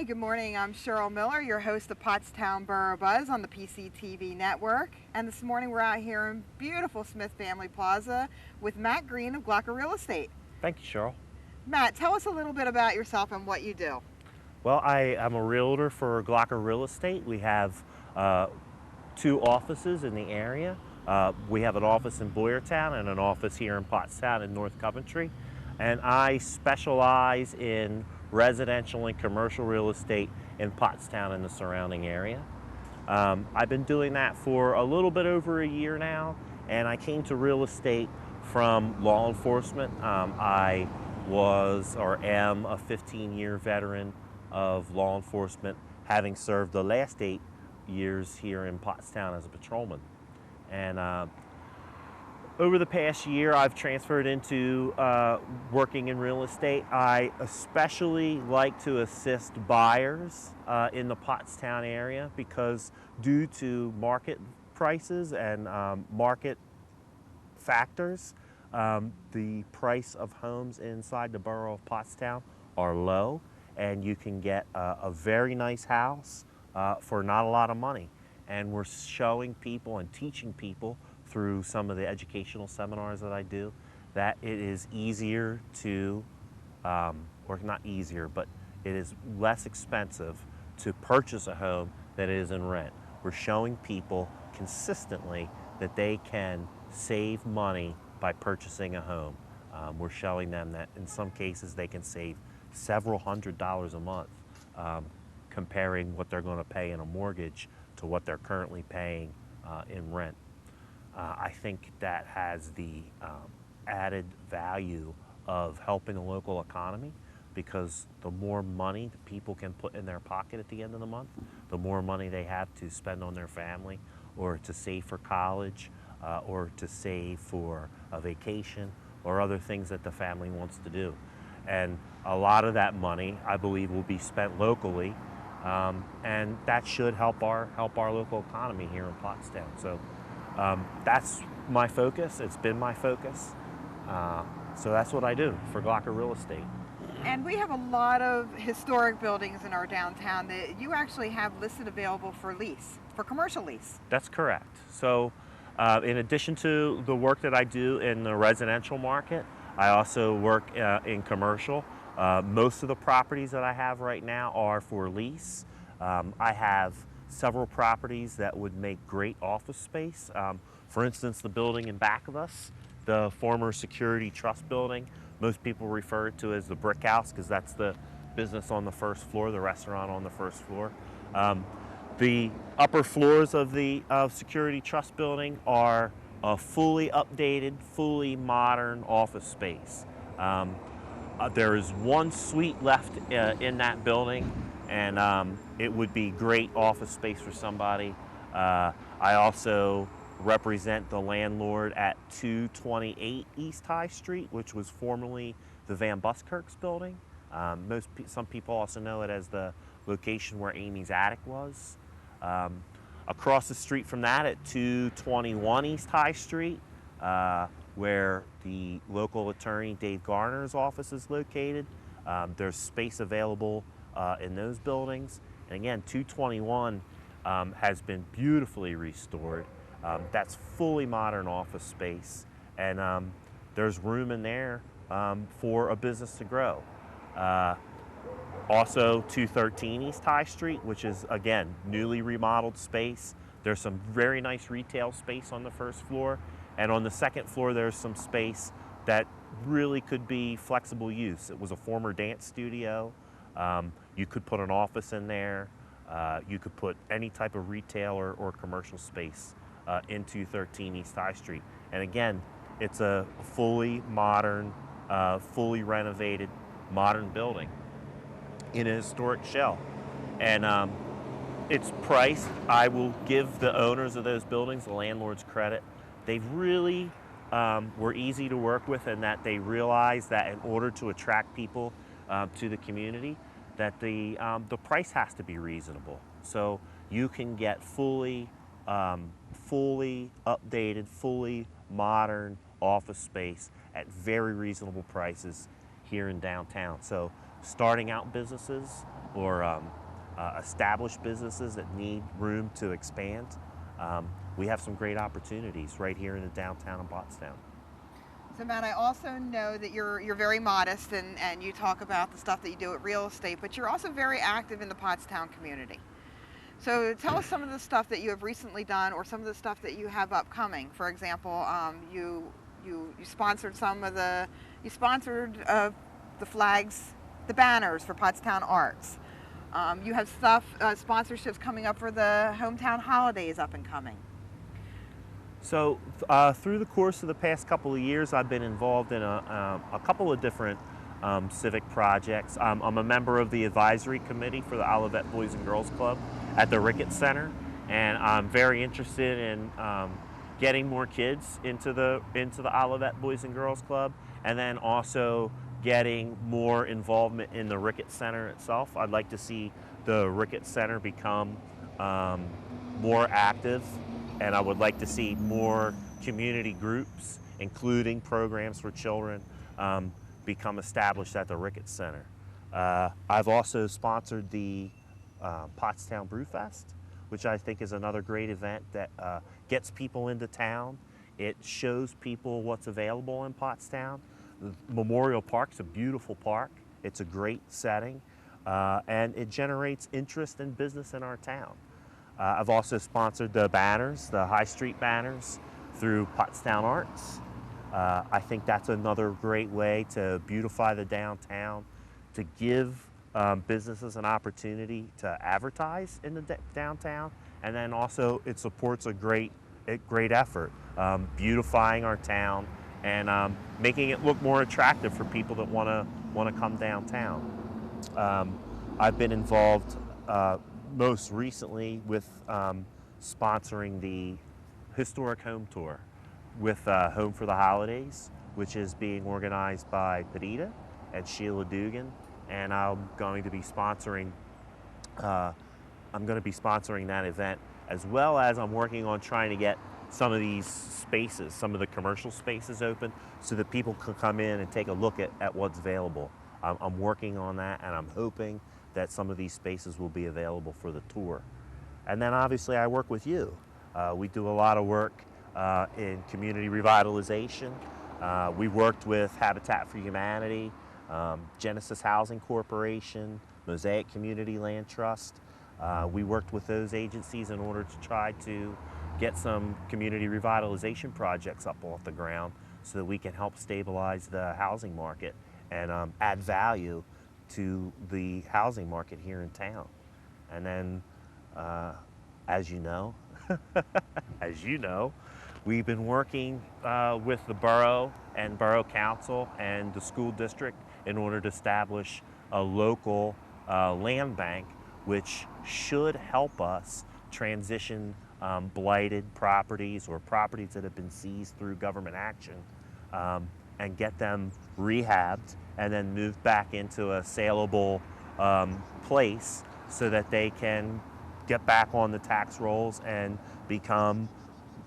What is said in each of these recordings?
Hi, good morning. I'm Cheryl Miller, your host of Pottstown Borough Buzz on the PCTV network. And this morning we're out here in beautiful Smith Family Plaza with Matt Green of Glocker Real Estate. Thank you, Cheryl. Matt, tell us a little bit about yourself and what you do. Well, I am a realtor for Glocker Real Estate. We have two offices in the area. We have an office in Boyertown and an office here in Pottstown in North Coventry. And I specialize in residential and commercial real estate in Pottstown and the surrounding area. I've been doing that for a little bit over a year now, and I came to real estate from law enforcement. I was or am a 15-year veteran of law enforcement, having served the last 8 years here in Pottstown as a patrolman. And over the past year, I've transferred into working in real estate. I especially like to assist buyers in the Pottstown area because due to market prices and market factors, the price of homes inside the borough of Pottstown are low, and you can get a very nice house for not a lot of money. And we're showing people and teaching people through some of the educational seminars that I do that it is easier to, or not easier, but it is less expensive to purchase a home than it is in rent. We're showing people consistently that they can save money by purchasing a home. We're showing them that in some cases they can save several $100s a month, comparing what they're going to pay in a mortgage to what they're currently paying in rent. I think that has the added value of helping the local economy, because the more money that people can put in their pocket at the end of the month, the more money they have to spend on their family, or to save for college, or to save for a vacation, or other things that the family wants to do. And a lot of that money, I believe, will be spent locally, and that should help our local economy here in Pottstown. So that's my focus. It's been my focus. So that's what I do for Glocker Real Estate. And we have a lot of historic buildings in our downtown that you actually have listed available for lease, for commercial lease. That's correct. So in addition to the work that I do in the residential market, I also work in commercial. Most of the properties that I have right now are for lease. I have several properties that would make great office space. For instance, the building in back of us, the former Security Trust building, most people refer to as the Brick House because that's the business on the first floor, the restaurant on the first floor. The upper floors of the Security Trust building are a fully updated, fully modern office space. There is one suite left in that building, and it would be great office space for somebody. I also represent the landlord at 228 East High Street, which was formerly the Van Buskirk's building. Some people also know it as the location where Amy's attic was. Across the street from that at 221 East High Street, where the local attorney Dave Garner's office is located. There's space available in those buildings. And again, 221 has been beautifully restored. That's fully modern office space, and there's room in there for a business to grow. Also 213 East High Street, which is, again, newly remodeled space. There's some very nice retail space on the first floor, and on the second floor there's some space that really could be flexible use. It was a former dance studio. You could put an office in there. You could put any type of retail or commercial space in 213 East High Street. And again, it's a fully modern, fully renovated, modern building in a historic shell. And it's priced. I will give the owners of those buildings, the landlords, credit. They've really were easy to work with, in that they realized that in order to attract people to the community, that the price has to be reasonable. So you can get fully updated, fully modern office space at very reasonable prices here in downtown. So starting out businesses or established businesses that need room to expand, we have some great opportunities right here in the downtown of Pottstown. So Matt, I also know that you're very modest and you talk about the stuff that you do at real estate, but you're also very active in the Pottstown community. So tell us some of the stuff that you have recently done, or some of the stuff that you have upcoming. For example, you sponsored the flags, the banners for Pottstown Arts. You have sponsorships coming up for the hometown holidays up and coming. So through the course of the past couple of years, I've been involved in a couple of different civic projects. I'm a member of the advisory committee for the Olivet Boys and Girls Club at the Ricketts Center, and I'm very interested in getting more kids into the Olivet Boys and Girls Club, and then also getting more involvement in the Ricketts Center itself. I'd like to see the Ricketts Center become more active, and I would like to see more community groups, including programs for children, become established at the Ricketts Center. I've also sponsored the Pottstown Brewfest, which I think is another great event that gets people into town. It shows people what's available in Pottstown. Memorial Park's a beautiful park. It's a great setting, and it generates interest and business in our town. I've also sponsored the banners, the High Street banners, through Pottstown Arts. I think that's another great way to beautify the downtown, to give businesses an opportunity to advertise in the downtown, and then also it supports a great effort, beautifying our town and making it look more attractive for people that want to come downtown. I've been involved most recently with sponsoring the historic home tour with Home for the Holidays, which is being organized by Padita and Sheila Dugan, and I'm going to be sponsoring that event, as well as I'm working on trying to get some of these spaces, some of the commercial spaces open so that people can come in and take a look at what's available. I'm working on that, and I'm hoping that some of these spaces will be available for the tour. And then obviously I work with you. We do a lot of work in community revitalization. We worked with Habitat for Humanity, Genesis Housing Corporation, Mosaic Community Land Trust. We worked with those agencies in order to try to get some community revitalization projects up off the ground so that we can help stabilize the housing market and add value to the housing market here in town. And then, as you know, we've been working with the Borough and Borough Council and the school district in order to establish a local land bank, which should help us transition blighted properties or properties that have been seized through government action and get them rehabbed and then moved back into a saleable place so that they can get back on the tax rolls and become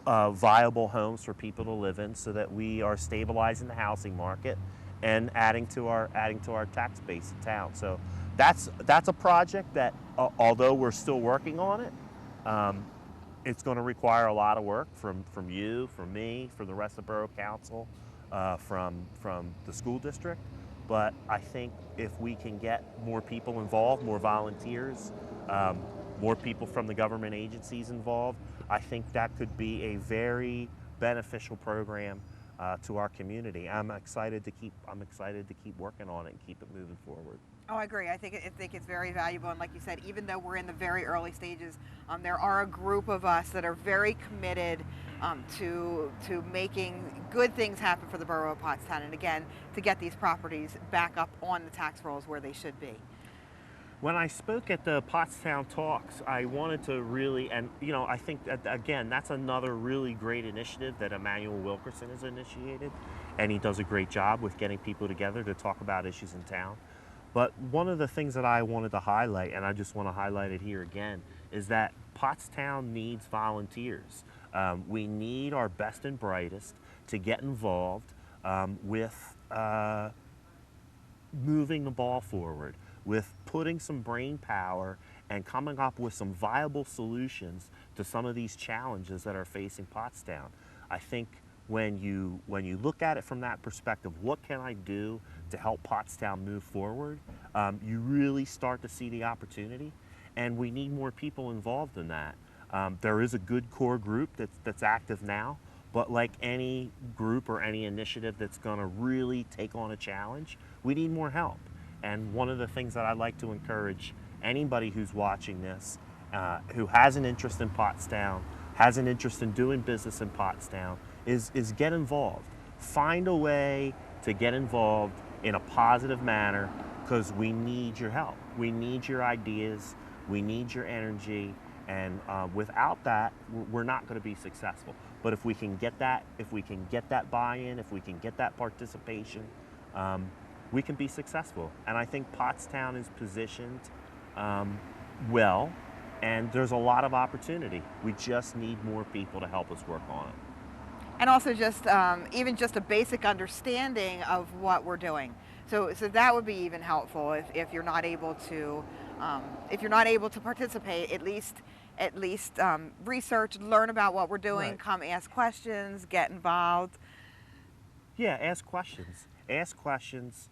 viable homes for people to live in, so that we are stabilizing the housing market and adding to our tax base in town. So that's a project that, although we're still working on it, it's going to require a lot of work from you, from me, from the rest of Borough Council, from the school district. But I think if we can get more people involved, more volunteers, more people from the government agencies involved, I think that could be a very beneficial program to our community. I'm excited to keep working on it and keep it moving forward. Oh, I agree. I think it's very valuable, and like you said, even though we're in the very early stages, there are a group of us that are very committed to making good things happen for the Borough of Pottstown, and again, to get these properties back up on the tax rolls where they should be. When I spoke at the Pottstown Talks, I wanted to really, and I think that, again, that's another really great initiative that Emmanuel Wilkerson has initiated, and he does a great job with getting people together to talk about issues in town. But one of the things that I wanted to highlight, and I just want to highlight it here again, is that Pottstown needs volunteers. We need our best and brightest to get involved with moving the ball forward, with putting some brain power and coming up with some viable solutions to some of these challenges that are facing Pottstown. I think when you look at it from that perspective, what can I do to help Pottstown move forward? You really start to see the opportunity, and we need more people involved in that. There is a good core group that's active now, but like any group or any initiative that's going to really take on a challenge, we need more help. And one of the things that I'd like to encourage anybody who's watching this, who has an interest in Pottstown, has an interest in doing business in Pottstown, is get involved. Find a way to get involved in a positive manner, because we need your help. We need your ideas. We need your energy. And without that, we're not going to be successful. But if we can get that, buy-in, if we can get that participation, we can be successful. And I think Pottstown is positioned well, and there's a lot of opportunity. We just need more people to help us work on it. And also just even just a basic understanding of what we're doing. So that would be even helpful if you're not able to participate. At least research, learn about what we're doing. Right. Come ask questions, get involved. Yeah, ask questions. Ask questions.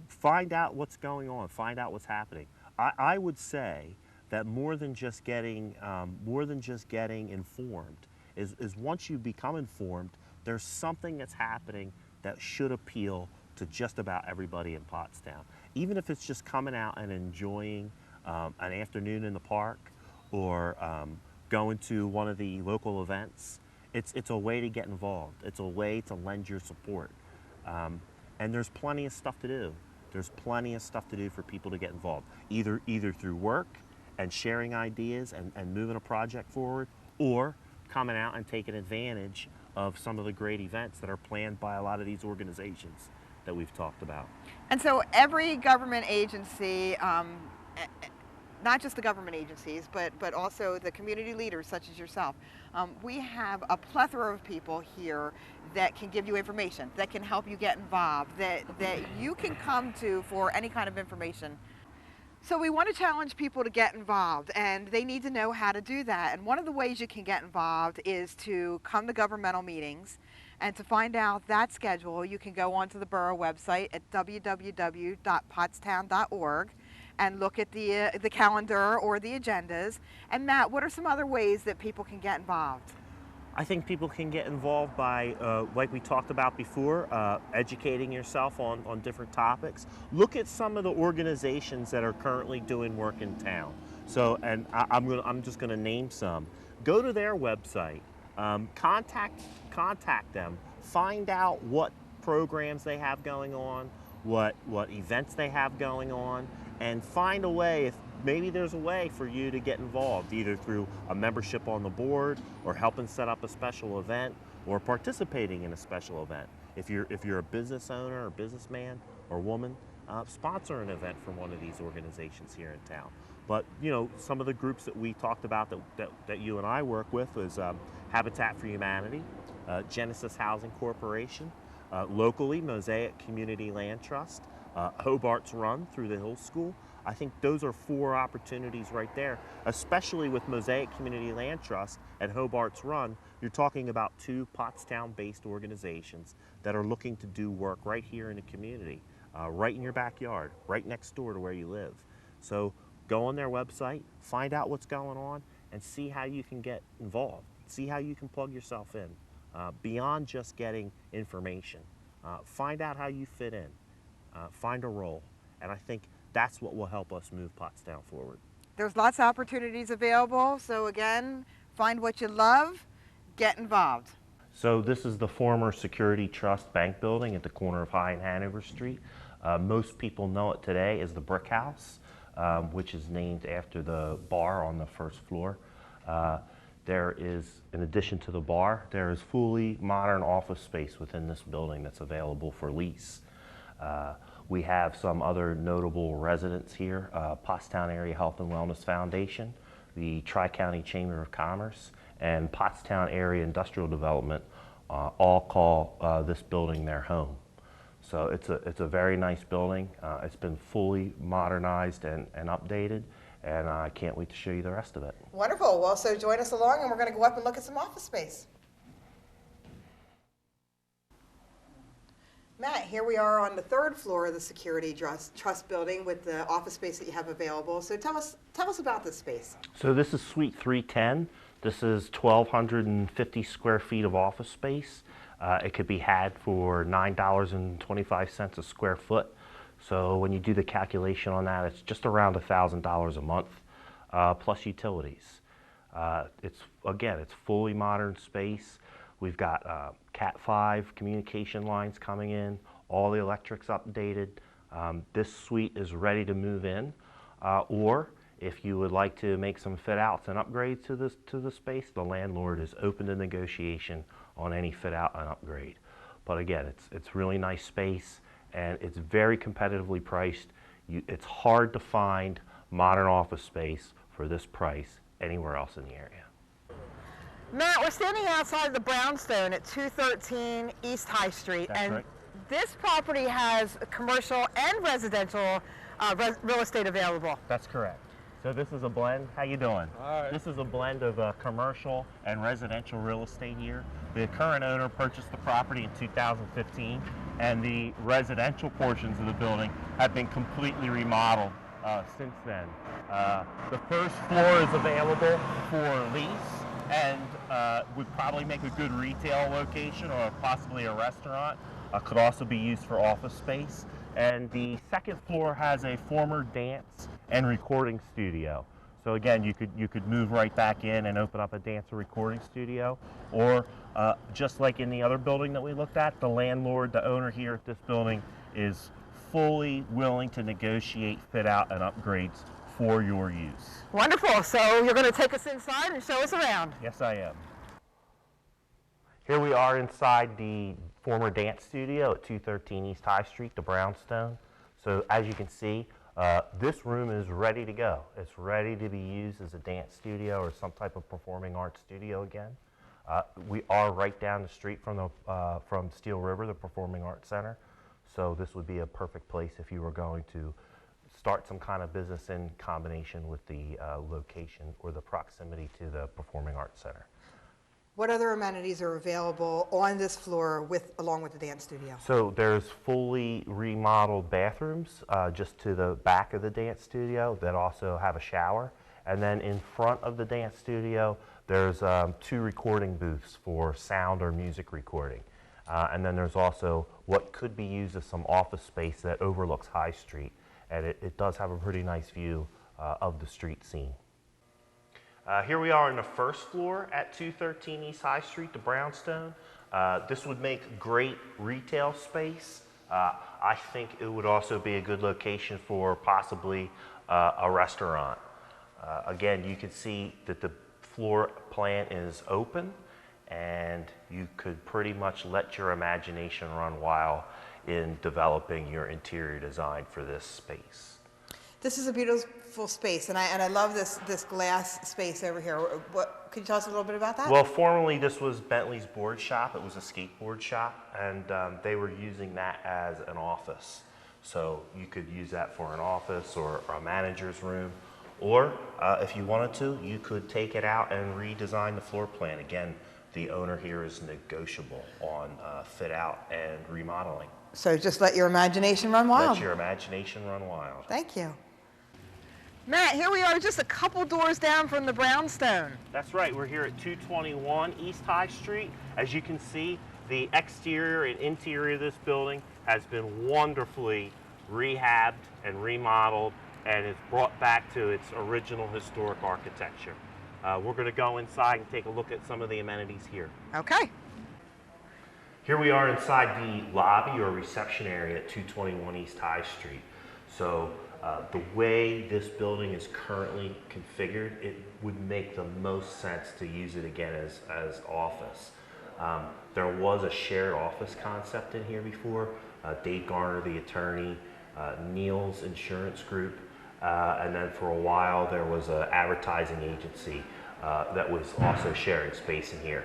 Find out what's going on. Find out what's happening. I would say that more than just getting informed is once you become informed, there's something that's happening that should appeal to just about everybody in Pottstown. Even if it's just coming out and enjoying an afternoon in the park, or going to one of the local events, it's a way to get involved. It's a way to lend your support. And there's plenty of stuff to do. There's plenty of stuff to do for people to get involved, either through work and sharing ideas and moving a project forward, or coming out and taking advantage of some of the great events that are planned by a lot of these organizations that we've talked about. And so every government agency, not just the government agencies, but also the community leaders such as yourself, we have a plethora of people here that can give you information, that can help you get involved, that you can come to for any kind of information. So we want to challenge people to get involved, and they need to know how to do that. And one of the ways you can get involved is to come to governmental meetings. And to find out that schedule, you can go onto the Borough website at www.pottstown.org and look at the calendar or the agendas. And Matt, what are some other ways that people can get involved? I think people can get involved by, like we talked about before, educating yourself on different topics. Look at some of the organizations that are currently doing work in town. So, and I'm just going to name some. Go to their website, contact them, find out what programs they have going on, what events they have going on, and find a way, if maybe there's a way for you to get involved, either through a membership on the board, or helping set up a special event, or participating in a special event. If you're a business owner or businessman or woman, sponsor an event from one of these organizations here in town. But some of the groups that we talked about that you and I work with is Habitat for Humanity, Genesis Housing Corporation, locally Mosaic Community Land Trust, Hobart's Run through the Hill School. I think those are 4 opportunities right there, especially with Mosaic Community Land Trust and Hobart's Run. You're talking about 2 Pottstown-based organizations that are looking to do work right here in the community, right in your backyard, right next door to where you live. So go on their website, find out what's going on, and see how you can get involved. See how you can plug yourself in, beyond just getting information. Find out how you fit in. Find a role, and I think that's what will help us move Pottstown forward. There's lots of opportunities available, so again, find what you love, get involved. So this is the former Security Trust Bank building at the corner of High and Hanover Street. Most people know it today as the Brick House, which is named after the bar on the first floor. There is, in addition to the bar, there is fully modern office space within this building that's available for lease. We have some other notable residents here, Pottstown Area Health and Wellness Foundation, the Tri-County Chamber of Commerce, and Pottstown Area Industrial Development all call this building their home. So it's a very nice building. It's been fully modernized and updated, and I can't wait to show you the rest of it. Wonderful. Well, so join us along, and we're going to go up and look at some office space. Matt, here we are on the third floor of the Security Trust building with the office space that you have available. So tell us about this space. So this is Suite 310. This is 1,250 square feet of office space. It could be had for $9.25 a square foot. So when you do the calculation on that, it's just around $1,000 a month, plus utilities. It's fully modern space. We've got Cat 5 communication lines coming in, all the electrics updated. This suite is ready to move in, or if you would like to make some fit outs and upgrades to the space, the landlord is open to negotiation on any fit out and upgrade. But again, it's really nice space, and it's very competitively priced. It's hard to find modern office space for this price anywhere else in the area. Matt, we're standing outside the brownstone at 213 East High Street. That's and right. This property has commercial and residential real estate available. That's correct. So this is a blend. How you doing? All right. This is a blend of commercial and residential real estate here. The current owner purchased the property in 2015, and the residential portions of the building have been completely remodeled since then. The first floor is available for lease, and would probably make a good retail location or possibly a restaurant. Could also be used for office space. And the second floor has a former dance and recording studio. So again, you could move right back in and open up a dance or recording studio, or just like in the other building that we looked at, the landlord, the owner here at this building, is fully willing to negotiate fit out and upgrades for your use. Wonderful. So you're going to take us inside and show us around. Yes, I am. Here we are inside the former dance studio at 213 East High Street, the brownstone. So as you can see, this room is ready to go. It's ready to be used as a dance studio or some type of performing arts studio again. We are right down the street from Steel River, the Performing Arts Center. So this would be a perfect place if you were going to start some kind of business in combination with the location or the proximity to the Performing Arts Center. What other amenities are available on this floor along with the dance studio? So there's fully remodeled bathrooms just to the back of the dance studio that also have a shower. And then in front of the dance studio, there's 2 recording booths for sound or music recording. And then there's also what could be used as some office space that overlooks High Street. And it does have a pretty nice view of the street scene. Here we are on the first floor at 213 East High Street, the brownstone. This would make great retail space. I think it would also be a good location for possibly a restaurant. Again, you can see that the floor plan is open, and you could pretty much let your imagination run wild in developing your interior design for this space. This is a beautiful space, and I love this glass space over here. Could you tell us a little bit about that? Well, formerly this was Bentley's board shop. It was a skateboard shop, and they were using that as an office. So you could use that for an office or a manager's room, or if you wanted to, you could take it out and redesign the floor plan. Again, the owner here is negotiable on fit out and remodeling. So just let your imagination run wild. Let your imagination run wild. Thank you. Matt, here we are just a couple doors down from the brownstone. That's right, we're here at 221 East High Street. As you can see, the exterior and interior of this building has been wonderfully rehabbed and remodeled, and is brought back to its original historic architecture. We're going to go inside and take a look at some of the amenities here. Okay. Here we are inside the lobby or reception area at 221 East High Street. So the way this building is currently configured, it would make the most sense to use it again as office. There was a shared office concept in here before. Dave Garner, the attorney, Neil's insurance group, and then for a while there was an advertising agency that was also sharing space in here.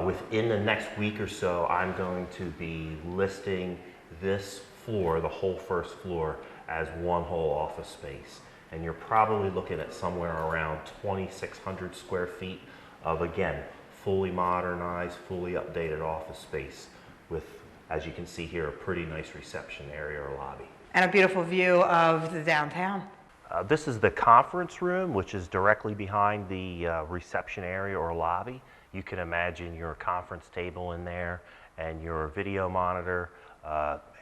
Within the next week or so, I'm going to be listing this floor, the whole first floor, as one whole office space. And you're probably looking at somewhere around 2,600 square feet of, again, fully modernized, fully updated office space with, as you can see here, a pretty nice reception area or lobby. And a beautiful view of the downtown. This is the conference room, which is directly behind the reception area or lobby. You can imagine your conference table in there and your video monitor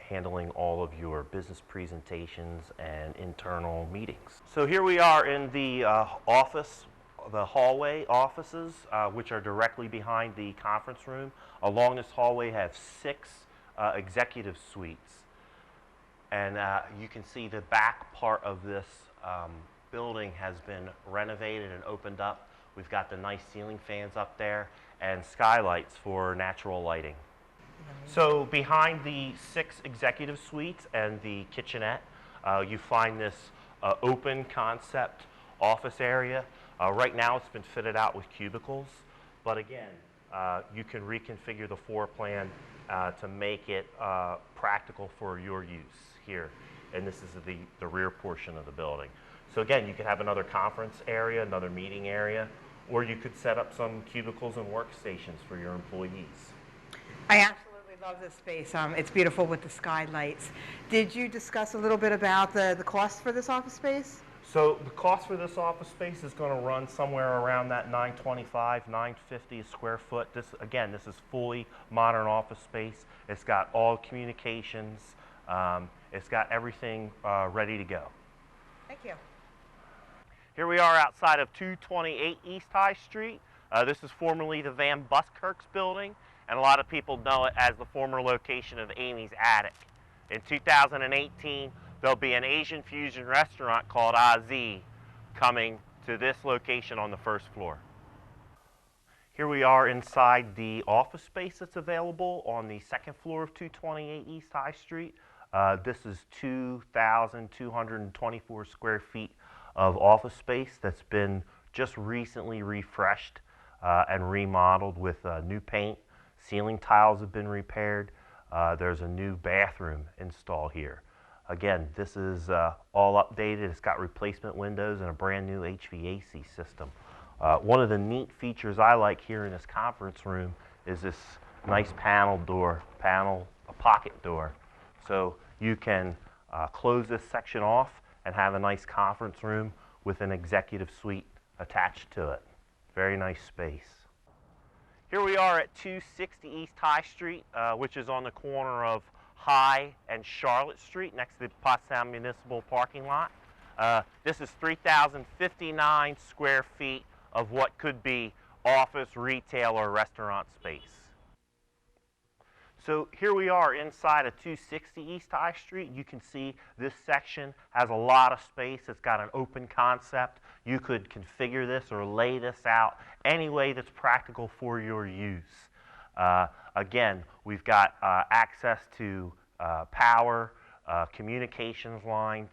handling all of your business presentations and internal meetings. So here we are in the the hallway offices, which are directly behind the conference room. Along this hallway have 6 executive suites. And you can see the back part of this building has been renovated and opened up. We've got the nice ceiling fans up there and skylights for natural lighting. So behind the 6 executive suites and the kitchenette, you find this open concept office area. Right now it's been fitted out with cubicles, but again, you can reconfigure the floor plan to make it practical for your use here. And this is the rear portion of the building. So again, you could have another conference area, another meeting area, or you could set up some cubicles and workstations for your employees. I absolutely love this space. It's beautiful with the skylights. Did you discuss a little bit about the cost for this office space? So the cost for this office space is going to run somewhere around that $925, $950 a square foot. This is fully modern office space. It's got all communications. It's got everything ready to go. Thank you. Here we are outside of 228 East High Street. This is formerly the Van Buskirk's building, and a lot of people know it as the former location of Amy's Attic. In 2018, there'll be an Asian fusion restaurant called Azi coming to this location on the first floor. Here we are inside the office space that's available on the second floor of 228 East High Street. This is 2,224 square feet of office space that's been just recently refreshed and remodeled with new paint. Ceiling tiles have been repaired. There's a new bathroom installed here. Again, this is all updated. It's got replacement windows and a brand new HVAC system. One of the neat features I like here in this conference room is this nice panel door, a pocket door. So you can close this section off and have a nice conference room with an executive suite attached to it. Very nice space. Here we are at 260 East High Street, which is on the corner of High and Charlotte Street next to the Pottstown Municipal Parking Lot. This is 3,059 square feet of what could be office, retail, or restaurant space. So here we are inside of 260 East High Street. You can see this section has a lot of space. It's got an open concept. You could configure this or lay this out any way that's practical for your use. Again, we've got access to power, communications lines,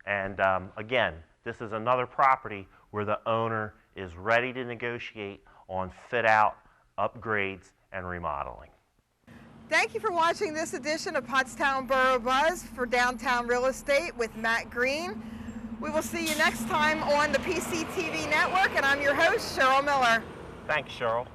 and again, this is another property where the owner is ready to negotiate on fit out, upgrades, and remodeling. Thank you for watching this edition of Pottstown Borough Buzz for Downtown Real Estate with Matt Green. We will see you next time on the PCTV network, and I'm your host, Cheryl Miller. Thanks, Cheryl.